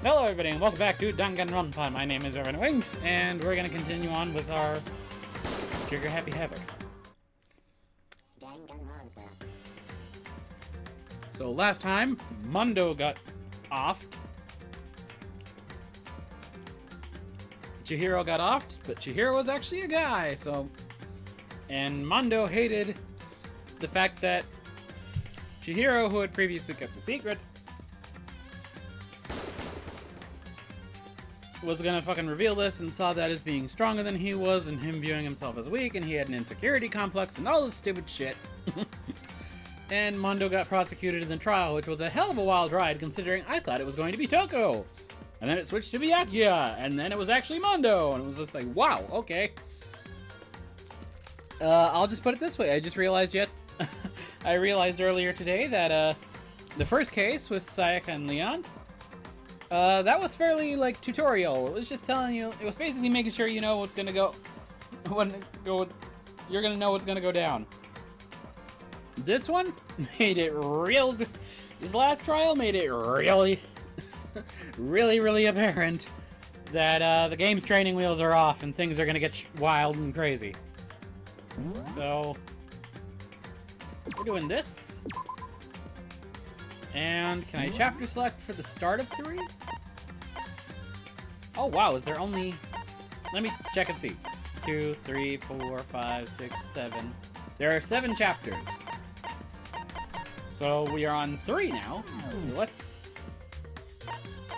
Hello everybody and welcome back to Danganronpa. My name is Irvin Winks and we're going to continue on with our Trigger Happy Havoc. Danganronpa. So last time, Mondo got offed. Chihiro got offed, but Chihiro was actually a guy, so... And Mondo hated the fact that Chihiro, who had previously kept the secret, was gonna fucking reveal this and saw that as being stronger than he was and him viewing himself as weak and he had an insecurity complex and all this stupid shit. And Mondo got prosecuted in the trial, which was a hell of a wild ride considering I thought it was going to be Toko. And then it switched to Byakuya, and then it was actually Mondo, and it was just like, wow, okay. I'll just put it this way, I just realized I realized earlier today that, the first case with Sayaka and Leon, that was fairly, like, tutorial. It was just telling you, it was basically making sure you know what's gonna go, you're gonna know what's gonna go down. This one made it real, this last trial made it really, really apparent that, the game's training wheels are off and things are gonna get wild and crazy. So, we're doing this. And can I chapter select for the start of 3? Oh wow, is there only... Let me check and see. 2, 3, 4, 5, 6, 7. There are 7 chapters. So we are on 3 now. So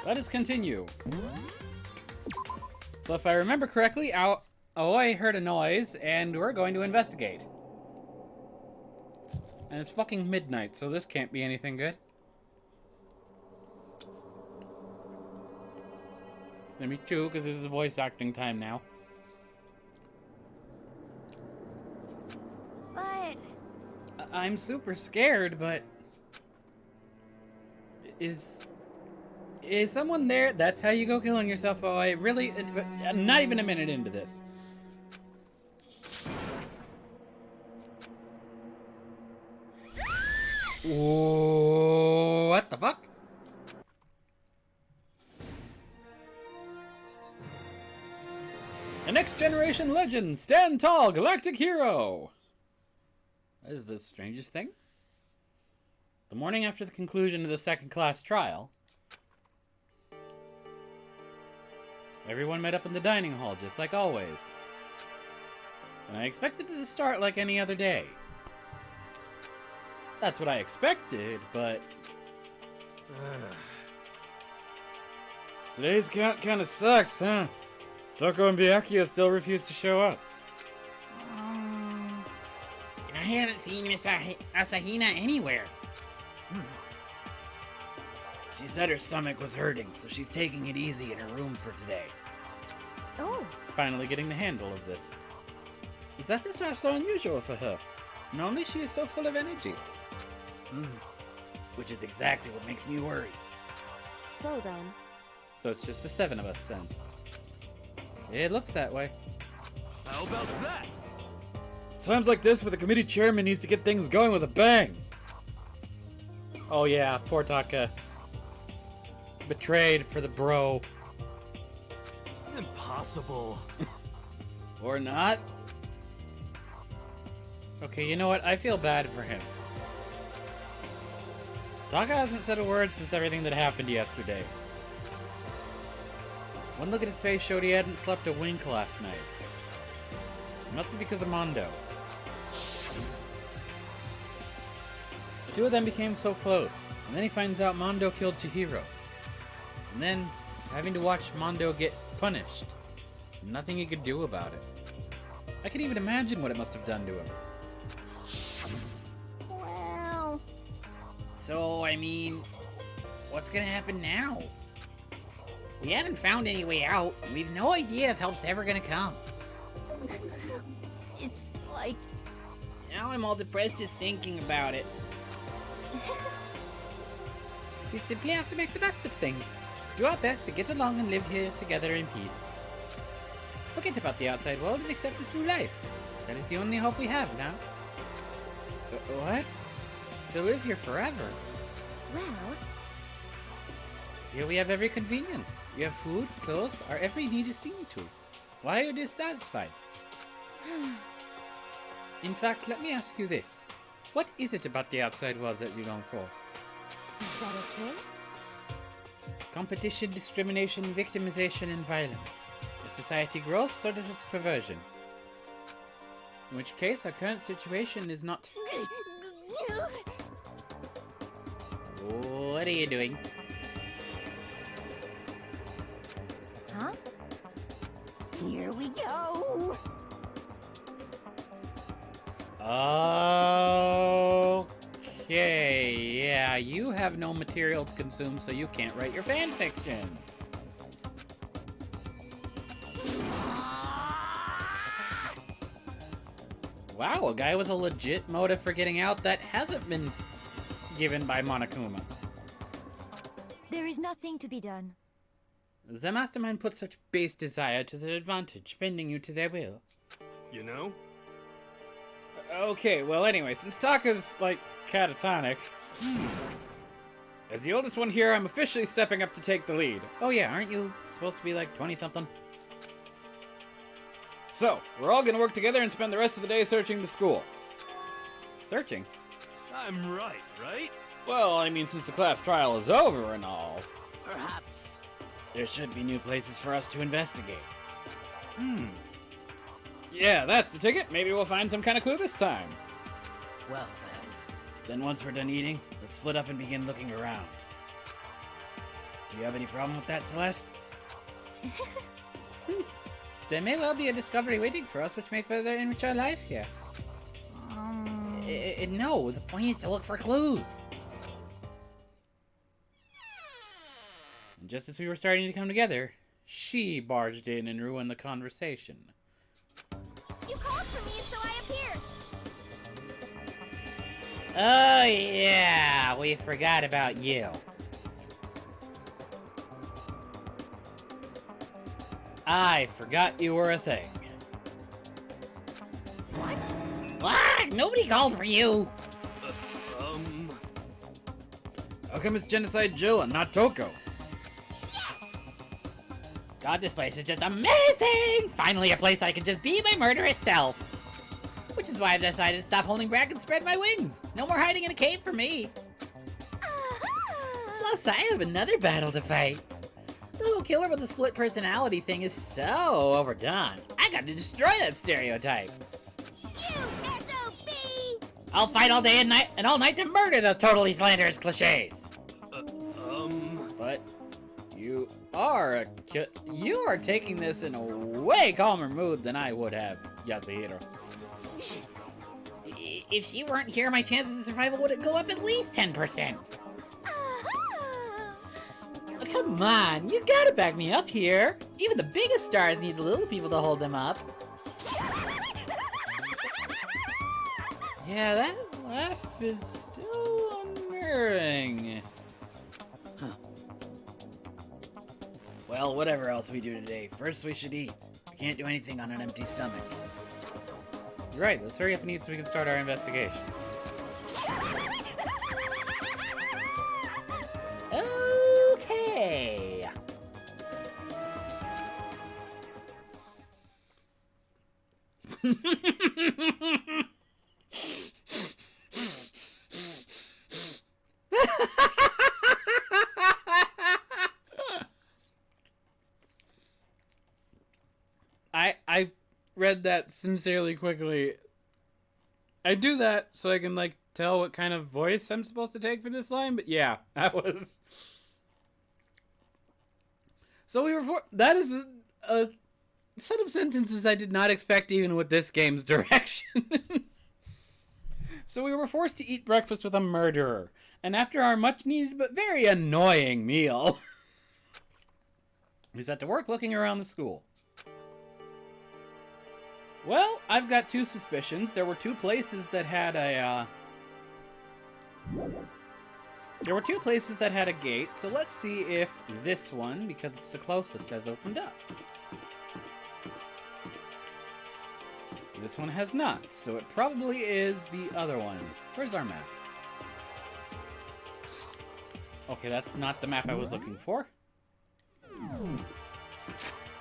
let us continue. So if I remember correctly, Aoi heard a noise, and we're going to investigate. And it's fucking midnight, so this can't be anything good. Let me chew, because this is voice acting time now. But... I'm super scared, but... Is someone there? That's how you go killing yourself, Aoi. Really? I'm not even a minute into this. Ooh, what the fuck? A next generation legend, stand tall, galactic hero. That is the strangest thing. The morning after the conclusion of the second class trial, everyone met up in the dining hall, just like always. And I expected it to start like any other day. That's what I expected, but... Today's count kinda sucks, huh? Toko and Byakuya still refuse to show up. And I haven't seen Miss Asahina anywhere. She said her stomach was hurting, so she's taking it easy in her room for today. Oh. Finally getting the handle of this. Is that just so unusual for her? Normally she is so full of energy. Which is exactly what makes me worry. So then... So it's just the 7 of us then. It looks that way. How about that? It's times like this where the committee chairman needs to get things going with a bang. Oh yeah, poor Taka. Betrayed for the bro. Impossible. Or not. Okay, you know what? I feel bad for him. Taka hasn't said a word since everything that happened yesterday. One look at his face showed he hadn't slept a wink last night. It must be because of Mondo. The two of them became so close, and then he finds out Mondo killed Chihiro. And then, having to watch Mondo get punished. Nothing he could do about it. I can even imagine what it must have done to him. Well... So, I mean, what's gonna happen now? We haven't found any way out, and we've no idea if help's ever gonna come. It's like... Now I'm all depressed just thinking about it. We simply have to make the best of things. Do our best to get along and live here together in peace. Forget about the outside world and accept this new life. That is the only hope we have now. What? To live here forever. Well... Here we have every convenience. We have food, clothes, our every need is seen to. Why are you dissatisfied? In fact, let me ask you this. What is it about the outside world that you long for? Is that okay? Competition, discrimination, victimization, and violence. As society grows, so does its perversion. In which case, our current situation is not... What are you doing? Huh? Here we go. Okay, yeah, you have no material to consume, so you can't write your fan fictions. Wow, a guy with a legit motive for getting out that hasn't been given by Monokuma. There is nothing to be done. The mastermind put such base desire to their advantage, bending you to their will. You know? Okay, well anyway, since Taka's, like, catatonic, as the oldest one here, I'm officially stepping up to take the lead. Oh yeah, aren't you supposed to be like 20-something? So, we're all gonna work together and spend the rest of the day searching the school. Searching? I'm right, right? Well, I mean, since the class trial is over and all, Perhaps. there should be new places for us to investigate. Yeah, that's the ticket. Maybe we'll find some kind of clue this time. Well Then once we're done eating, let's split up and begin looking around. Do you have any problem with that, Celeste? There may well be a discovery waiting for us which may further enrich our life here. No, the point is to look for clues. And just as we were starting to come together, she barged in and ruined the conversation. You called for me, so I appeared. Oh yeah, we forgot about you. I forgot you were a thing. What? Nobody called for you. How come it's Genocide Jill and not Toko? God, this place is just amazing! Finally a place I can just be my murderous self. Which is why I've decided to stop holding back and spread my wings. No more hiding in a cave for me. Plus, I have another battle to fight. The whole killer with the split personality thing is so overdone. I got to destroy that stereotype. You SOB! I'll fight all day and night and all night to murder those totally slanderous cliches. But you are taking this in a way calmer mood than I would have, Yasuhiro. If she weren't here, my chances of survival would go up at least 10%. Come on, you gotta back me up here. Even the biggest stars need the little people to hold them up. Yeah, that laugh is still unnerving. Huh. Well, whatever else we do today, first we should eat. We can't do anything on an empty stomach. You're right, let's hurry up and eat so we can start our investigation. Okay. I read that sincerely quickly. I do that so I can, like, tell what kind of voice I'm supposed to take for this line, but yeah, that was... So that is a set of sentences I did not expect even with this game's direction. So we were forced to eat breakfast with a murderer, and after our much-needed but very annoying meal, we set to work looking around the school. Well, I've got two suspicions. There were two places that had a, gate, so let's see if this one, because it's the closest, has opened up. This one has not, so it probably is the other one. Where's our map? Okay, that's not the map I was looking for.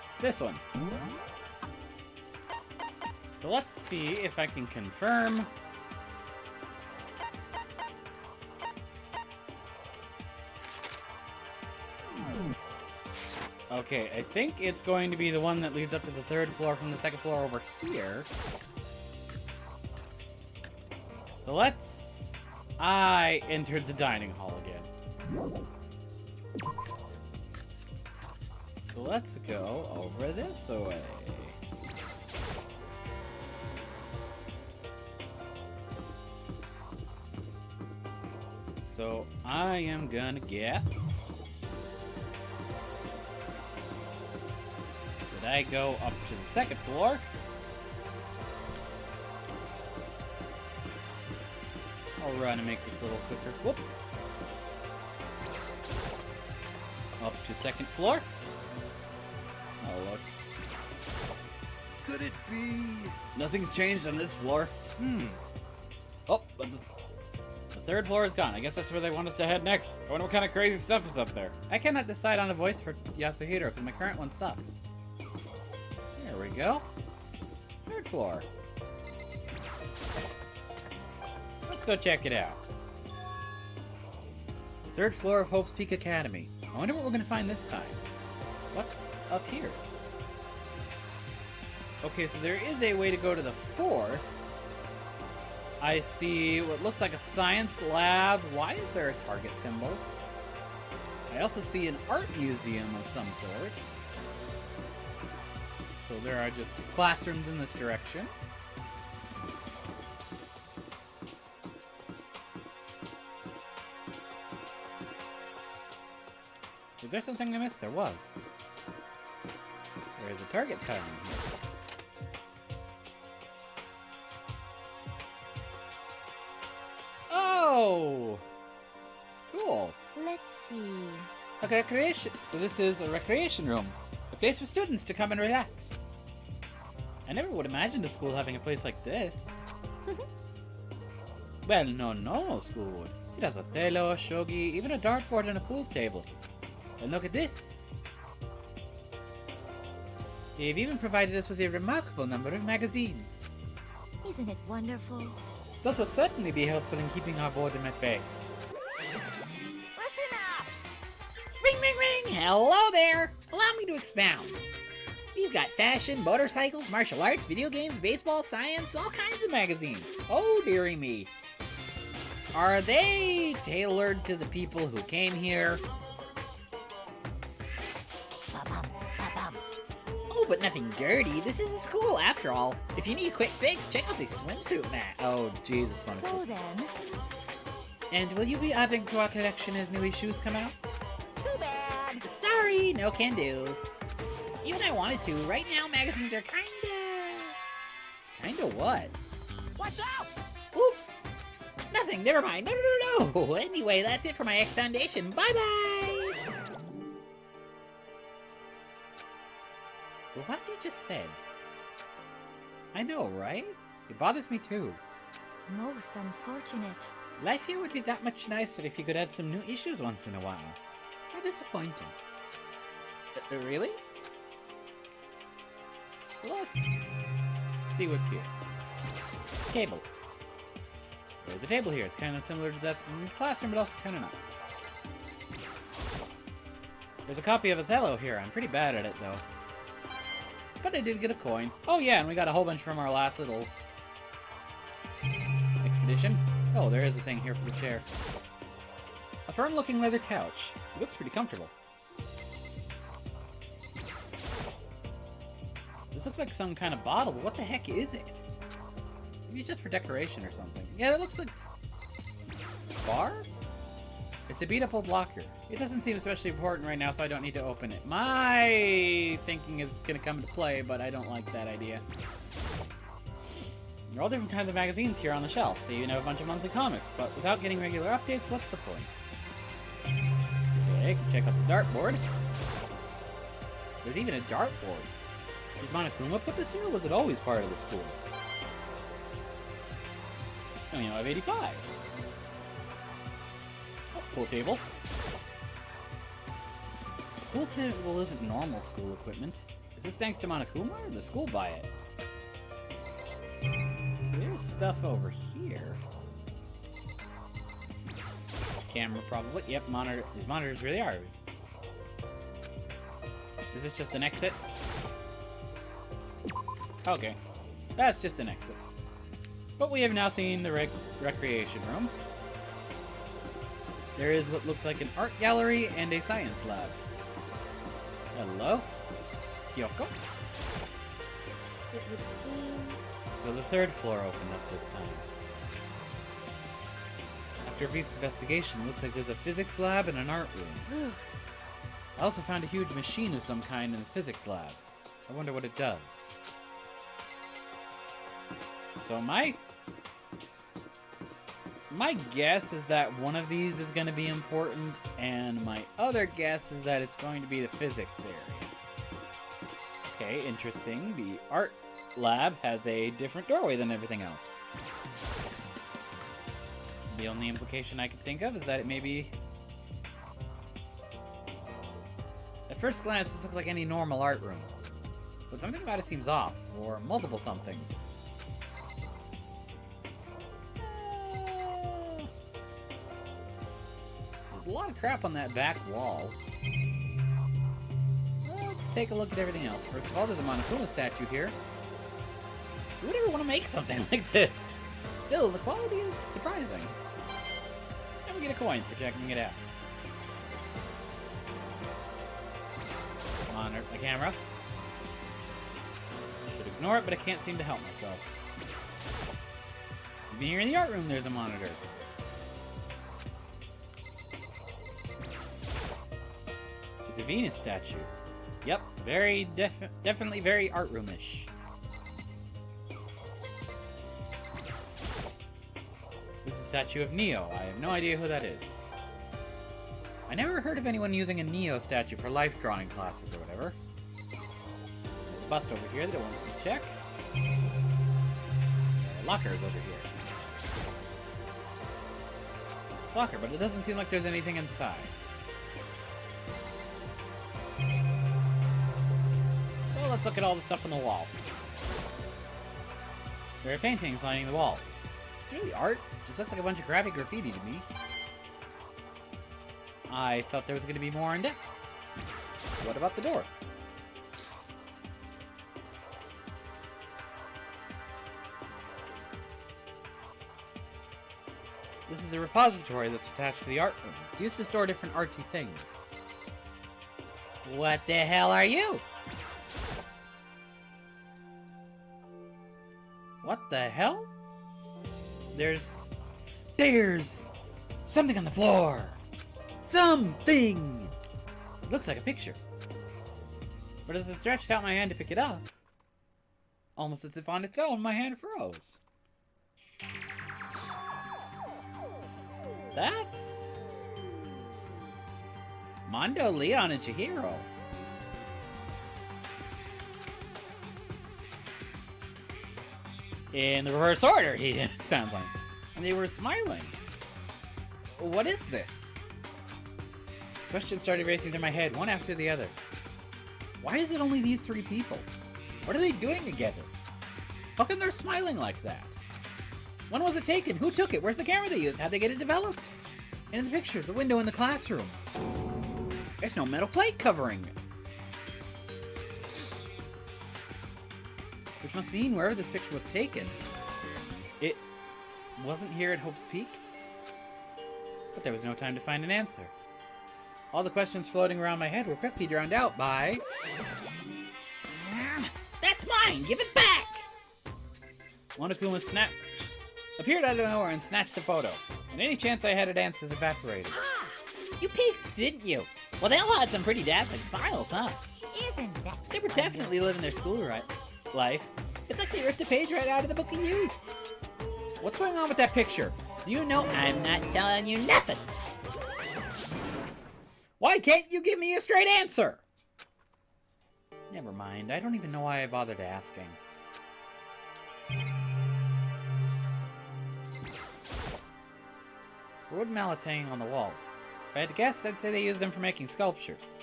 It's this one. So let's see if I can confirm. Okay, I think it's going to be the one that leads up to the 3rd floor from the 2nd floor over here. So let's... I entered the dining hall again. So let's go over this way. So I am gonna guess that I go up to the 2nd floor. I'll run and make this a little quicker. Whoop. Up to 2nd floor. Oh, look. Could it be? Nothing's changed on this floor. Oh, but the 3rd floor is gone. I guess that's where they want us to head next. I wonder what kind of crazy stuff is up there. I cannot decide on a voice for Yasuhiro because my current one sucks. There we go. 3rd floor. Let's go check it out. 3rd floor of Hope's Peak Academy. I wonder what we're going to find this time. What's up here? Okay, so there is a way to go to the 4th. I see what looks like a science lab. Why is there a target symbol? I also see an art museum of some sort. So there are just classrooms in this direction. Was there something I missed? There was. There is a target tile in here. Oh! Cool. Let's see. A recreation. So this is a recreation room. A place for students to come and relax. I never would imagine a school having a place like this. Well, no school would. It has a thello, a shogi, even a dartboard and a pool table. And look at this. They've even provided us with a remarkable number of magazines. Isn't it wonderful? Those will certainly be helpful in keeping our boredom at bay. Listen up! Ring, ring, ring! Hello there! Allow me to expound. We've got fashion, motorcycles, martial arts, video games, baseball, science, all kinds of magazines. Oh, dearie me. Are they tailored to the people who came here? Ba-bum, ba-bum. Oh, but nothing dirty. This is a school, after all. If you need a quick fix, check out this swimsuit mat. Oh, Jesus, So then, And will you be adding to our collection as new issues come out? Too bad. Sorry, no can do. Even I wanted to. Right now, magazines are Kinda what? Watch out! Oops! Nothing, never mind. No. Anyway, that's it for my expoundation. Bye-bye! Well, what you just said? I know, right? It bothers me too. most unfortunate. Life here would be that much nicer if you could add some new issues once in a while. How disappointing. Really? Let's see what's here. Table. There's a table here. It's kind of similar to that in the classroom, but also kind of not. There's a copy of Othello here. I'm pretty bad at it, though. But I did get a coin. Oh, yeah, and we got a whole bunch from our last little expedition. Oh, there is a thing here for the chair. A firm-looking leather couch. It looks pretty comfortable. This looks like some kind of bottle, but what the heck is it? Maybe it's just for decoration or something. Yeah, that looks like... bar? It's a beat-up old locker. It doesn't seem especially important right now, so I don't need to open it. My thinking is it's going to come into play, but I don't like that idea. There are all different kinds of magazines here on the shelf. They even have a bunch of monthly comics, but without getting regular updates, what's the point? Okay, can check out the dartboard. There's even a dartboard. Did Monokuma put this here, or was it always part of the school? I mean, I have 85. Oh, pool table. pool table isn't normal school equipment. Is this thanks to Monokuma or the school buy it? There's stuff over here. Camera probably. Yep, monitor. These monitors really are. Is this just an exit? Okay. That's just an exit. But we have now seen the recreation room. There is what looks like an art gallery and a science lab. Hello? Kyoko? It would seem... So the third floor opened up this time. After a brief investigation, it looks like there's a physics lab and an art room. I also found a huge machine of some kind in the physics lab. I wonder what it does. So my guess is that one of these is going to be important, and my other guess is that it's going to be the physics area. Okay, interesting. The art lab has a different doorway than everything else. The only implication I can think of is that it may be... At first glance, this looks like any normal art room. But something about it seems off, or multiple somethings. There's a lot of crap on that back wall. Let's take a look at everything else. First of all, there's a Monokuma statue here. Who would ever want to make something like this? Still, the quality is surprising. And we get a coin for checking it out. Monitor the camera. Should ignore it, but I can't seem to help myself. Even here in the art room, there's a monitor. It's a Venus statue. Yep, definitely very art roomish. This is a statue of Neo. I have no idea who that is. I never heard of anyone using a Neo statue for life drawing classes or whatever. There's a bust over here that I want to check. Lockers over here. Locker, but it doesn't seem like there's anything inside. So let's look at all the stuff on the wall. There are paintings lining the walls. Is this really art? It just looks like a bunch of graphic graffiti to me. I thought there was going to be more in depth. What about the door? This is the repository that's attached to the art room. It's used to store different artsy things. What the hell are you? What the hell? There's something on the floor. Something! It looks like a picture. But as I stretched out my hand to pick it up, almost as if on its own, my hand froze. That's... Mondo, Leon, and Chihiro. In the reverse order, it sounds like. And they were smiling. What is this? Questions started racing through my head, one after the other. Why is it only these three people? What are they doing together? How come they're smiling like that? When was it taken? Who took it? Where's the camera they used? How'd they get it developed? And in the picture, the window in the classroom. There's no metal plate covering it. Which must mean wherever this picture was taken, it wasn't here at Hope's Peak. But there was no time to find an answer. All the questions floating around my head were quickly drowned out by... That's mine! Give it back! Monokuma appeared out of nowhere and snatched the photo. And any chance I had at answers evaporated. Ah! You peeked, didn't you? Well, they all had some pretty dazzling smiles, huh? Isn't that They were definitely living their school life. It's like they ripped a page right out of the book of youth. What's going on with that picture? Do you know I'm not telling you nothing? Why can't you give me a straight answer? Never mind. I don't even know why I bothered asking. Wood mallets hanging on the wall. If I had to guess, I'd say they used them for making sculptures.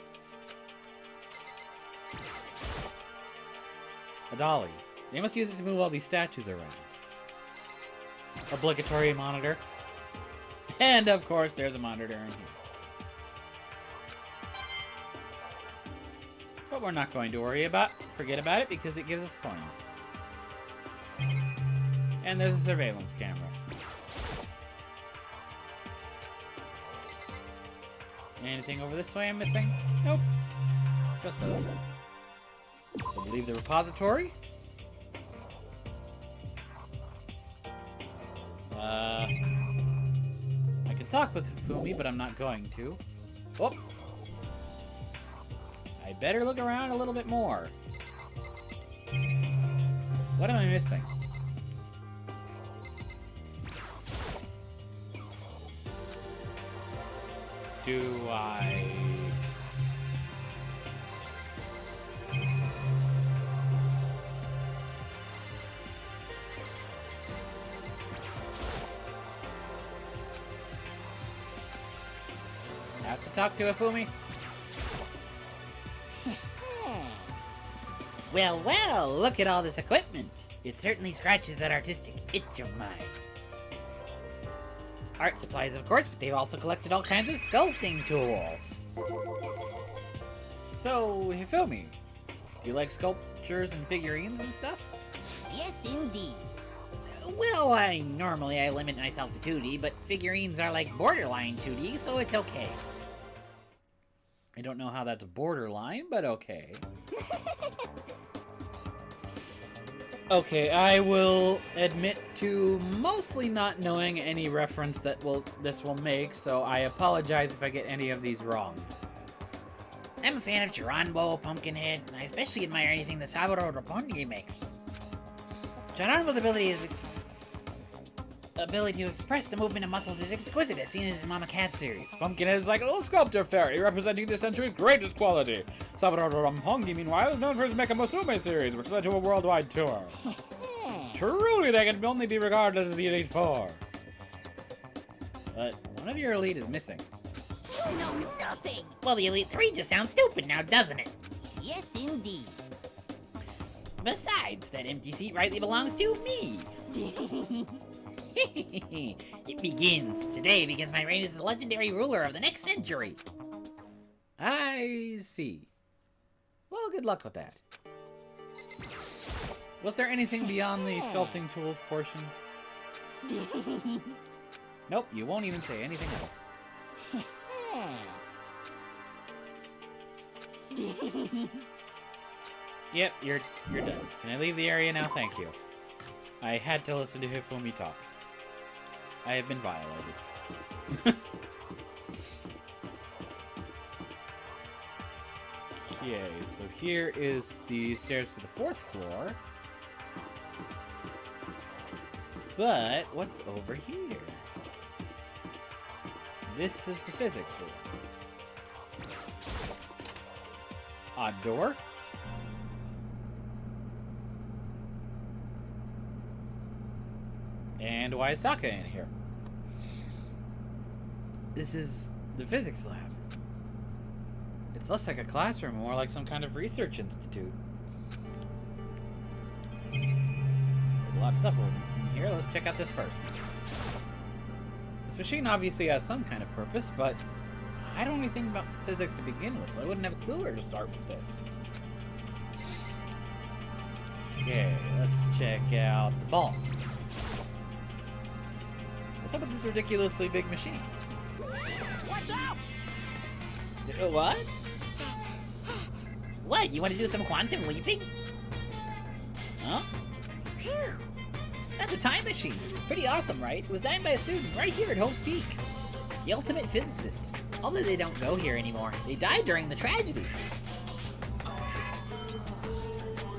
A dolly. They must use it to move all these statues around. Obligatory monitor. And of course, there's a monitor in here. But we're not going to forget about it because it gives us coins. And there's a surveillance camera. Anything over this way I'm missing? Nope. Just those. So we'll leave the repository. I can talk with Hifumi, but I'm not going to. Oh! I better look around a little bit more. What am I missing? Do I... have to talk to Hifumi? Well, well, look at all this equipment. It certainly scratches that artistic itch of mine. Art supplies, of course, but they've also collected all kinds of sculpting tools. So, Hifumi, do you like sculptures and figurines and stuff? Yes, indeed. Well, I limit myself to 2D, but figurines are like borderline 2D, so it's okay. I don't know how that's borderline, but okay. Okay, I will admit to mostly not knowing any reference that this will make, so I apologize if I get any of these wrong. I'm a fan of Geronimo, Pumpkinhead, and I especially admire anything that Saburo Roppongi makes. Geronimo's ability to express the movement of muscles is exquisite, as seen in his Mama Cat series. Pumpkinhead is like a little sculptor fairy, representing this century's greatest quality. Saburo Roppongi, meanwhile, is known for his Mecha Musume series, which led to a worldwide tour. Truly, they can only be regarded as the Elite Four. But one of your elite is missing. You know nothing. Well, the Elite Three just sounds stupid now, doesn't it? Yes, indeed. Besides, that empty seat rightly belongs to me. It begins. Today begins my reign as the legendary ruler of the next century. I see. Well, good luck with that. Was there anything beyond the sculpting tools portion? Nope, you won't even say anything else. Yep, you're done. Can I leave the area now? Thank you. I had to listen to Hifumi talk. I have been violated. Okay, so here is the stairs to the 4th floor. But what's over here? This is the physics room. Odd door. And why is Taka in here? This is the physics lab. It's less like a classroom, more like some kind of research institute. There's a lot of stuff in here. Let's check out this first. This machine obviously has some kind of purpose, but I don't know anything about physics to begin with, so I wouldn't have a clue where to start with this. Okay, let's check out the ball. What's up with this ridiculously big machine? Watch out! What? What? You want to do some quantum leaping? Huh? That's a time machine. Pretty awesome, right? It was designed by a student right here at Hope's Peak. The ultimate physicist. Although they don't go here anymore. They died during the tragedy.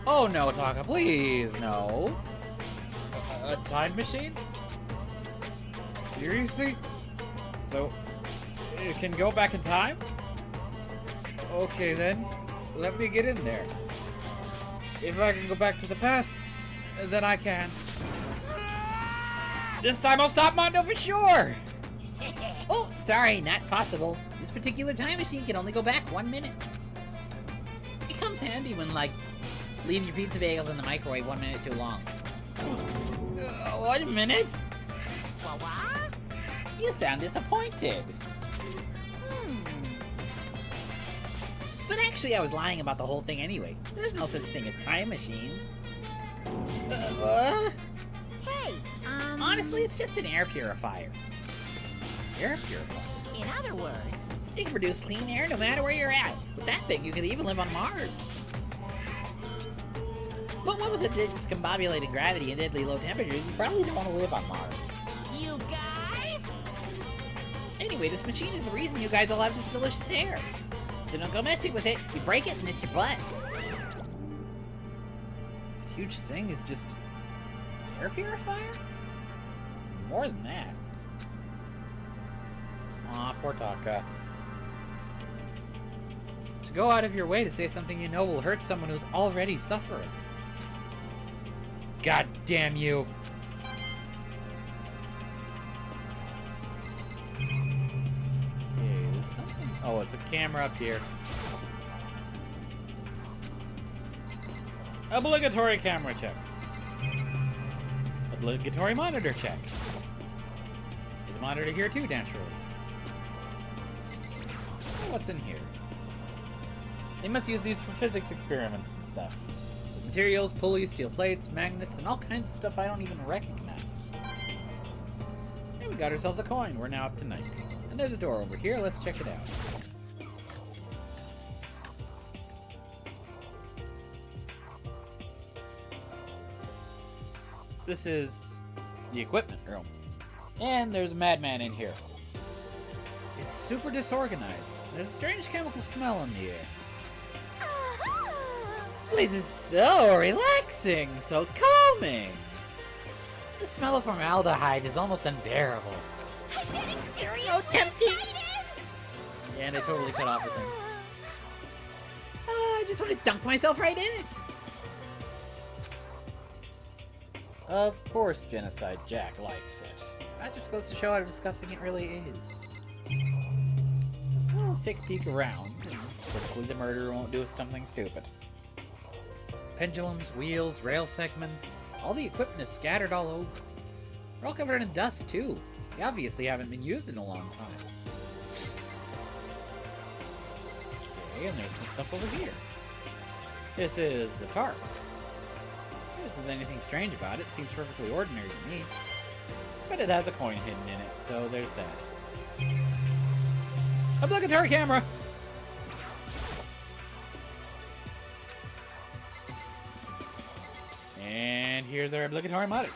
Oh no, Taka, please, no. A time machine? Seriously? So, it can go back in time? Okay then, let me get in there. If I can go back to the past, then I can. This time I'll stop Mondo for sure! Oh, sorry, not possible. This particular time machine can only go back 1 minute. Hey, come comes handy when, like, leave your pizza bagels in the microwave 1 minute too long. 1 minute? What? You sound disappointed. But actually, I was lying about the whole thing anyway. There's no such thing as time machines. Hey, Honestly, it's just an air purifier. Air purifier? in other words, You can produce clean air no matter where you're at. With that thing, you could even live on Mars. But what with the discombobulated gravity and deadly low temperatures, you probably don't want to live on Mars. you guys? Anyway, this machine is the reason you guys all have this delicious air. So don't go messing with it. You break it and it's your butt. This huge thing is just an air purifier? More than that. Aw, poor Taka. To go out of your way to say something you know will hurt someone who's already suffering. God damn you. Okay, there's something. Oh, it's a camera up here. Obligatory camera check. Obligatory monitor check. There's a monitor here too, naturally. What's in here? They must use these for physics experiments and stuff. There's materials, pulleys, steel plates, magnets, and all kinds of stuff I don't even recognize. And we got ourselves a coin. We're now up to 90. And there's a door over here. Let's check it out. This is the equipment room. And there's a madman in here. It's super disorganized. There's a strange chemical smell in the air. This place is so relaxing, so calming. The smell of formaldehyde is almost unbearable. I'm getting serious. So tempting. excited. And I totally cut off the thing. I just want to dunk myself right in it. Of course, Genocide Jack likes it. That just goes to show how disgusting it really is. Well, let's take a peek around, and hopefully the murderer won't do something stupid. Pendulums, wheels, rail segments, all the equipment is scattered all over. They're all covered in dust, too. They obviously haven't been used in a long time. Okay, and there's some stuff over here. This is a tarp. There isn't anything strange about it. Seems perfectly ordinary to me. But it has a coin hidden in it, so there's that. Obligatory camera! And here's our obligatory monitor.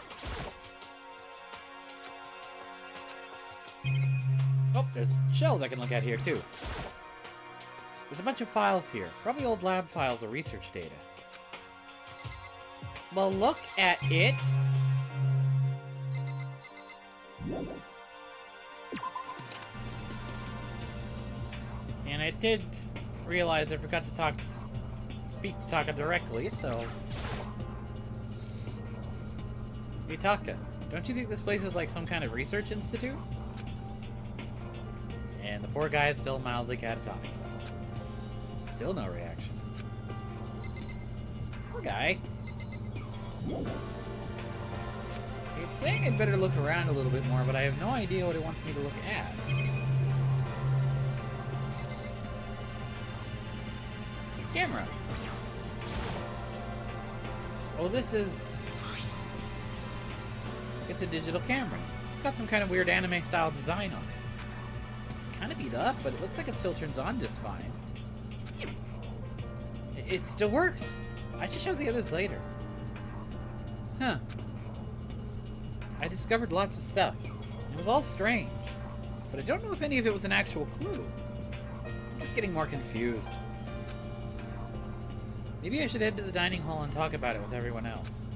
Oh, there's shelves I can look at here, too. There's a bunch of files here. Probably old lab files or research data. Well, look at it. And I did realize I forgot to speak to Taka directly, so... Hey Taka, don't you think this place is like some kind of research institute? And the poor guy is still mildly catatonic. Still no reaction. Poor guy. It's saying I'd better look around a little bit more, but I have no idea what it wants me to look at. Camera. Oh, this is... It's a digital camera. It's got some kind of weird anime-style design on it. It's kind of beat up, but it looks like it still turns on just fine. It still works. I should show the others later. Huh. I discovered lots of stuff. It was all strange. But I don't know if any of it was an actual clue. I'm just getting more confused. Maybe I should head to the dining hall and talk about it with everyone else.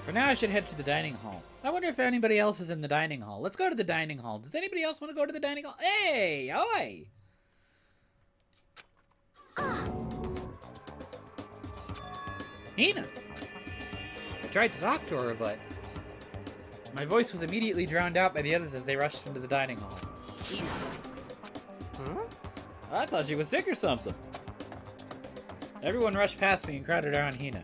For now, I should head to the dining hall. I wonder if anybody else is in the dining hall. Let's go to the dining hall. Does anybody else want to go to the dining hall? Hey! Oi! Hina! I tried to talk to her, but my voice was immediately drowned out by the others as they rushed into the dining hall. Huh? I thought she was sick or something. Everyone rushed past me and crowded around Hina.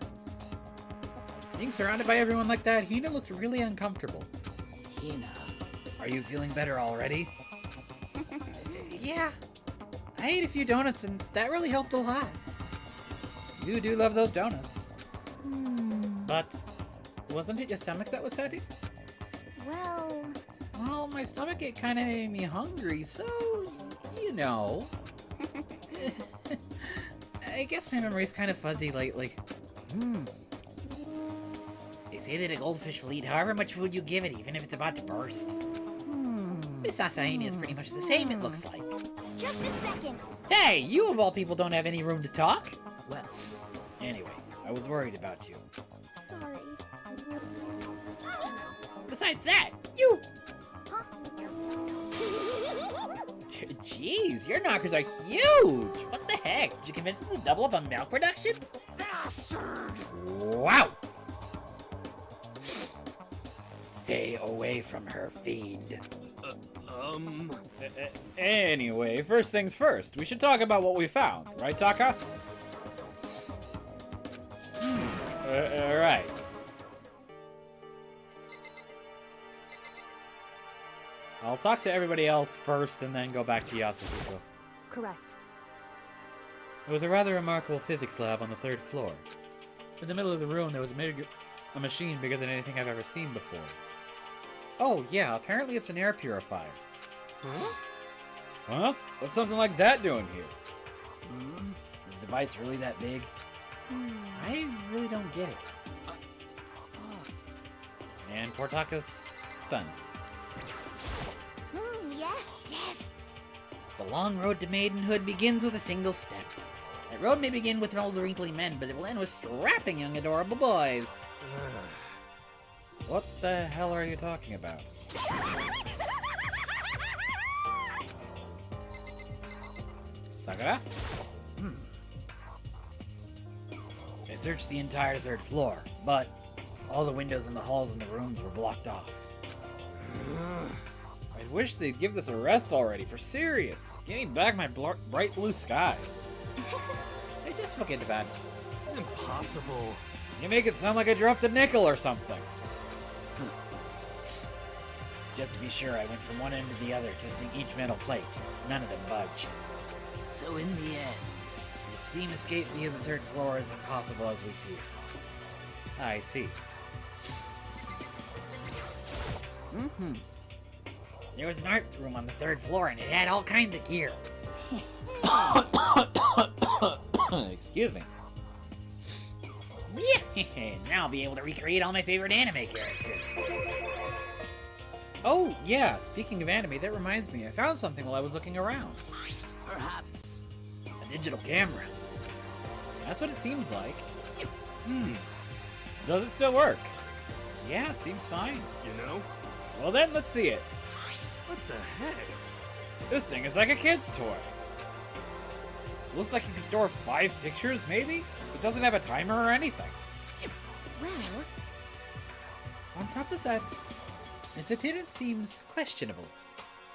Being surrounded by everyone like that, Hina looked really uncomfortable. Hina, are you feeling better already? Yeah. I ate a few donuts and that really helped a lot. You do love those donuts. But wasn't it your stomach that was hurting? Well, my stomach it kind of made me hungry, so, you know. I guess my memory's kind of fuzzy lately. They say that a goldfish will eat however much food you give it, even if it's about to burst. Miss Asahi is pretty much the same, it looks like. Just a second. Hey, you of all people don't have any room to talk. Well, anyway, I was worried about you. Sorry. Besides that, you... Huh? Jeez, your knockers are huge! What the heck? Did you convince them to double up on milk production? Bastard! Wow! Stay away from her, fiend. Anyway, first things first, we should talk about what we found, right, Taka? Right. I'll talk to everybody else first and then go back to Yasuhiko. Correct. It was a rather remarkable physics lab on the 3rd floor. In the middle of the room, there was a machine bigger than anything I've ever seen before. Oh, yeah, apparently it's an air purifier. Huh? Huh? What's something like that doing here? Is the device really that big? I really don't get it. And poor Taka's stunned. Yes. The long road to maidenhood begins with a single step. That road may begin with an old wrinkly men, but it will end with strapping young adorable boys. What the hell are you talking about? Sakura? I searched the entire 3rd floor, but all the windows in the halls and the rooms were blocked off. I wish they'd give this a rest already, for serious. Give me back my bright blue skies. They just forget about it. Impossible. You make it sound like I dropped a nickel or something. Just to be sure, I went from one end to the other, testing each metal plate. None of them budged. So in the end, It seemed escape via the 3rd floor as impossible as we feared. I see. There was an art room on the 3rd floor, and it had all kinds of gear. Excuse me. Yeah, now I'll be able to recreate all my favorite anime characters. Oh, yeah, speaking of anime, that reminds me, I found something while I was looking around. perhaps. A digital camera. That's what it seems like. Does it still work? Yeah, it seems fine. You know? Well then, let's see it. What the heck? This thing is like a kid's toy. Looks like it can store 5 pictures, maybe? It doesn't have a timer or anything. Well, On top of that, its appearance seems questionable.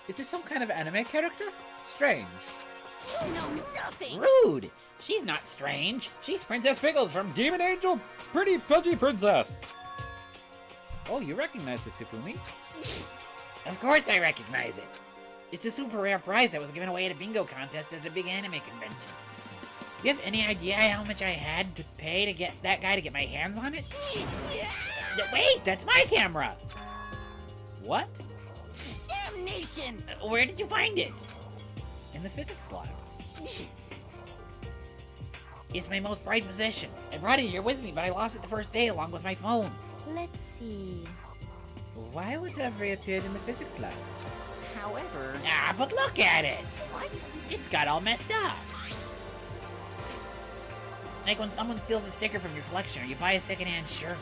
Is this some kind of anime character? Strange. You know nothing! Rude! She's not strange. She's Princess Pickles from Demon Angel, pretty pudgy princess. Oh, you recognize this, Hifumi? Of course I recognize it. It's a super rare prize that was given away at a bingo contest at a big anime convention. You have any idea how much I had to pay to get that guy to get my hands on it? Wait, that's my camera! What? Damnation! Where did you find it? In the physics lab. It's my most prized possession. I brought it here with me, but I lost it the first day along with my phone. let's see. Why would it have reappeared in the physics lab? However, Ah, but look at it! what? It's got all messed up. Like when someone steals a sticker from your collection or you buy a secondhand shirt.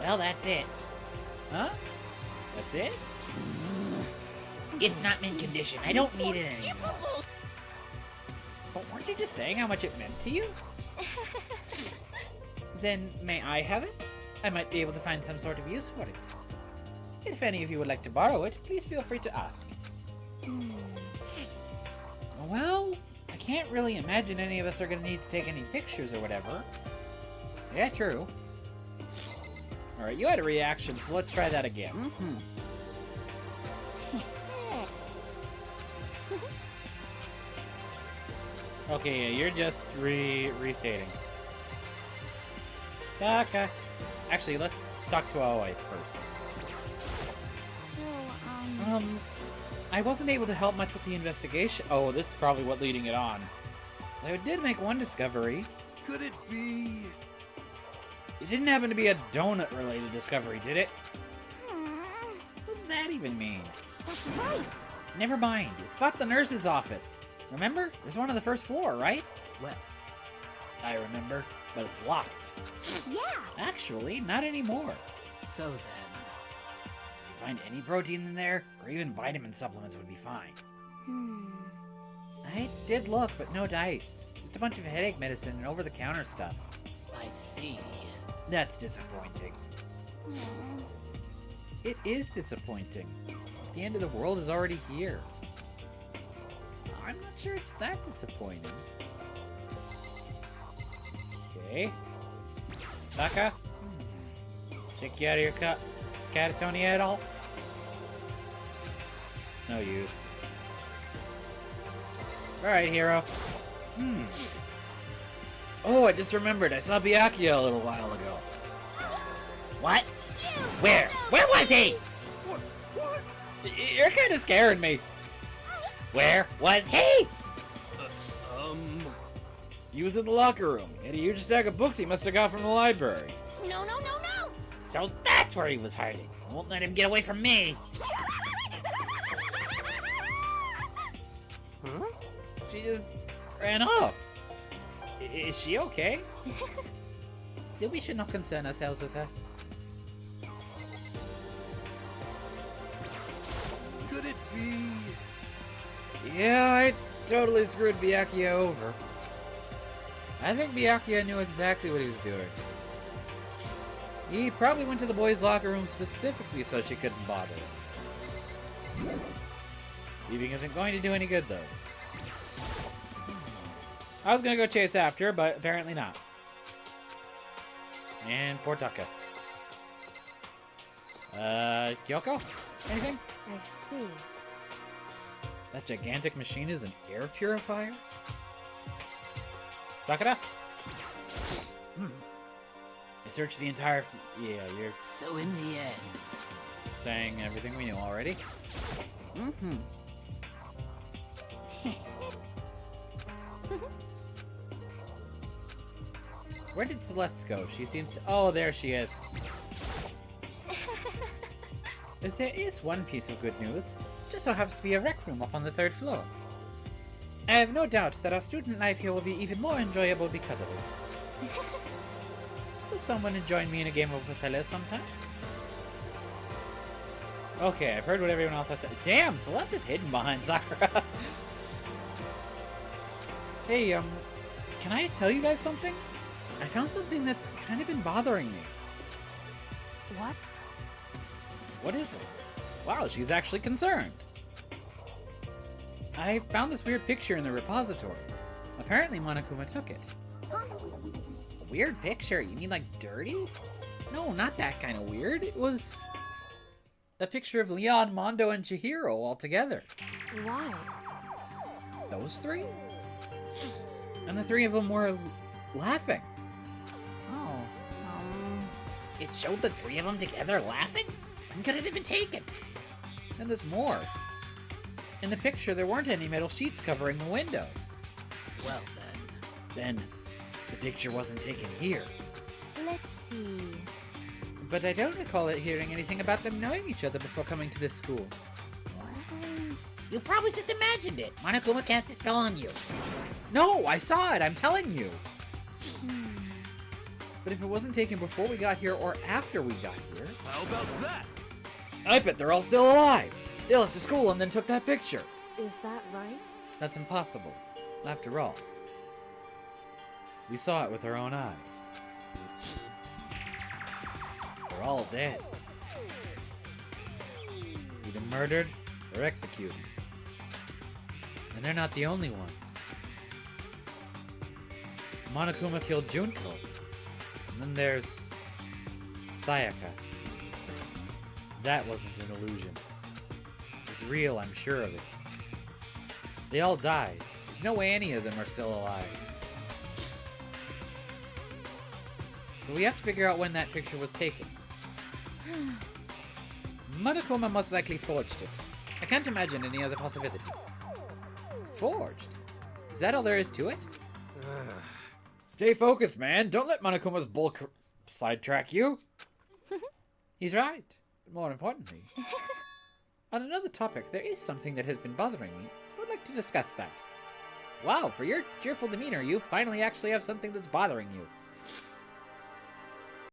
Well, that's it. Huh? That's it? It's not mint condition. I don't need it anymore. But weren't you just saying how much it meant to you? Then, may I have it? I might be able to find some sort of use for it. If any of you would like to borrow it, please feel free to ask. Well, I can't really imagine any of us are gonna need to take any pictures or whatever. Yeah, true. Alright, you had a reaction, so let's try that again. Mm-hmm. Okay, yeah, you're just restating. Okay. Actually, let's talk to Aoi first. So, I wasn't able to help much with the investigation. Oh, this is probably what leading it on. I did make one discovery. Could it be? It didn't happen to be a donut-related discovery, did it? hmm, What does that even mean? that's right. Never mind. It's about the nurse's office. Remember? There's one on the first floor, right? Well, I remember, but it's locked. Yeah. Actually, not anymore. so then. If you find any protein in there, or even vitamin supplements would be fine. Hmm. I did look, but no dice. Just a bunch of headache medicine and over-the-counter stuff. I see. That's disappointing. Hmm. It is disappointing. The end of the world is already here. I'm not sure it's that disappointing. Okay. Taka? Check you out of your catatonia at all? It's no use. Alright, hero. Oh, I just remembered. I saw Byakuya a little while ago. What? Where? Where was he? What? What? You're kind of scaring me. Where was he? He was in the locker room. He had a huge stack of books he must have got from the library. No, no, no, no. So that's where he was hiding. I won't let him get away from me. Huh? She just ran off. Is she okay? Then we should not concern ourselves with her. Could it be? Yeah, I totally screwed Byakuya over. I think Byakuya knew exactly what he was doing. He probably went to the boys' locker room specifically so she couldn't bother him. Leaving isn't going to do any good, though. I was gonna go chase after her, but apparently not. And poor Taka. Kyoko? Anything? I see. That gigantic machine is an air purifier? Sakura? I searched the entire... Yeah, you're So in the end. saying everything we knew already. Mm-hmm. Where did Celeste go? She seems to... Oh, there she is. As there is one piece of good news. Just so happens to be a rec room up on the 3rd floor. I have no doubt that our student life here will be even more enjoyable because of it. Will someone join me in a game of Othello sometime? Okay, I've heard what everyone else has to... Damn, Celeste is hidden behind Sakura. Hey, can I tell you guys something? I found something that's kind of been bothering me. What? What is it? Wow, she's actually concerned. I found this weird picture in the repository. Apparently Monokuma took it. A weird picture? You mean like dirty? No, not that kind of weird. It was a picture of Leon, Mondo, and Chihiro all together. Why? Those three? And the three of them were laughing. Oh, It showed the three of them together laughing? When could it have been taken? And there's more. In the picture, there weren't any metal sheets covering the windows. well then. Then, the picture wasn't taken here. Let's see. But I don't recall it hearing anything about them knowing each other before coming to this school. Well, You probably just imagined it. Monokuma cast a spell on you. No, I saw it, I'm telling you! hmm. But if it wasn't taken before we got here or after we got here, How about that? I bet they're all still alive! They left the school and then took that picture. Is that right? That's impossible. After all, we saw it with our own eyes. They're all dead. Either murdered or executed. And they're not the only ones. Monokuma killed Junko. And then there's Sayaka. That wasn't an illusion. It was real, I'm sure of it. They all died. There's no way any of them are still alive. So we have to figure out when that picture was taken. Monokuma most likely forged it. I can't imagine any other possibility. Forged? Is that all there is to it? Stay focused, man. Don't let Monokuma's bull sidetrack you. He's right. But more importantly, on another topic, there is something that has been bothering me. I would like to discuss that. Wow, for your cheerful demeanor, you finally actually have something that's bothering you.